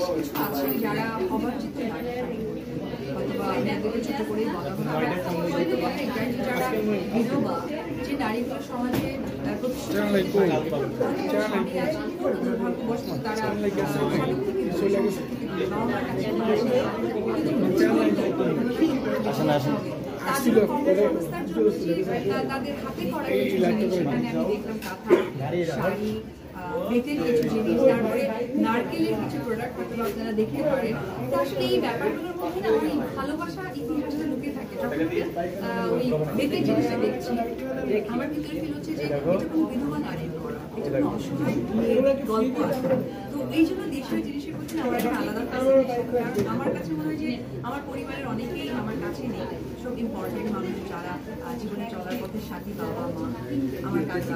কিছু আছে যারা অবাঞ্ছিত নারী অথবা আপনাদেরকে ছোট করেই বলা হয়তো কথা এক্স্যাক্টলি যারা বিধবা যে নারীগুলো সমাজে দুর্ভাগ্যবশত তারা তাদের হাতে করা সেখানে আমি দেখলাম কাঁথা শাড়ি বেতের কিছু জিনিস তারপরে নারকেলের কিছু প্রোডাক্ট অথবা আপনারা দেখতে পারেন তো আসলে এই ব্যাপারগুলোর মধ্যে না ওই ভালোবাসা ইতিহাসটা লুকিয়ে থাকে যখন ওই বেতের জিনিসটা দেখছি আমার ভিতরে ফিল হচ্ছে যে এটা কোনো বিধবা নারীর করা এটা কোনো অসহায় গল্প আছে তো এই জন্য দেশীয় জিনিসের প্রতি আমার একটা আলাদা আমার কাছে মনে হয় যে আমার পরিবারের অনেকেই আমার কাছে নেই সব ইম্পর্টেন্ট মানুষ যারা জীবনে চলার পথে সাথী বাবা মা আমার কাকা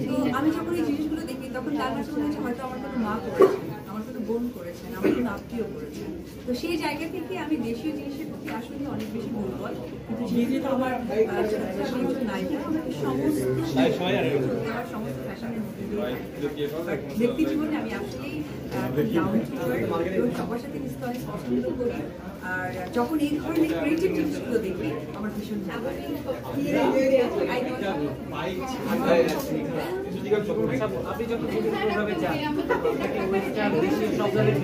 তো আমি যখন এই জিনিসগুলো দেখি তখন তার কাছে মনে হচ্ছে হয়তো আমার কোনো মা করেছেন আমার কোনো বোন করেছেন আমার কোনো আত্মীয় করেছেন তো সেই জায়গা থেকে আমি দেশীয় জিনিসের প্রতি আসলে অনেক বেশি দুর্বল কিন্তু যেহেতু আমার নায়িকা আমাকে সমস্ত ফ্যাশনের মধ্যে ব্যক্তি জীবনে আমি আসলেই সবার সাথে মিশতে অনেক পছন্দ করি আর যখন এই ধরনের ক্রিয়েটিভ জিনিসগুলো দেখি আমার ভীষণ আপনি যখন প্রোগ্রামে যান ওয়েস্টার্ন দেশীয় সব ধরনের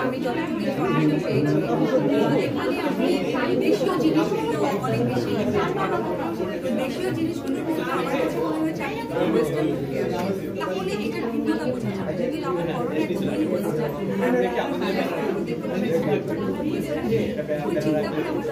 আমি যতটুকু ইনফরমেশন পেয়েছি এখানে আপনি দেশীয় জিনিসগুলো অনেক বেশি দেশীয় জিনিসগুলোর মধ্যে আমার কাছে মনে হয়েছে আপনি যদি ওয়েস্টার্ন ঢুকে আসেন তাহলে এটার ভিন্নতা বোঝা যাবে যদি আমার করোনা একদমই ওয়েস্টার্ন ওই চিন্তা করে আমার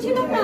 ছিল না।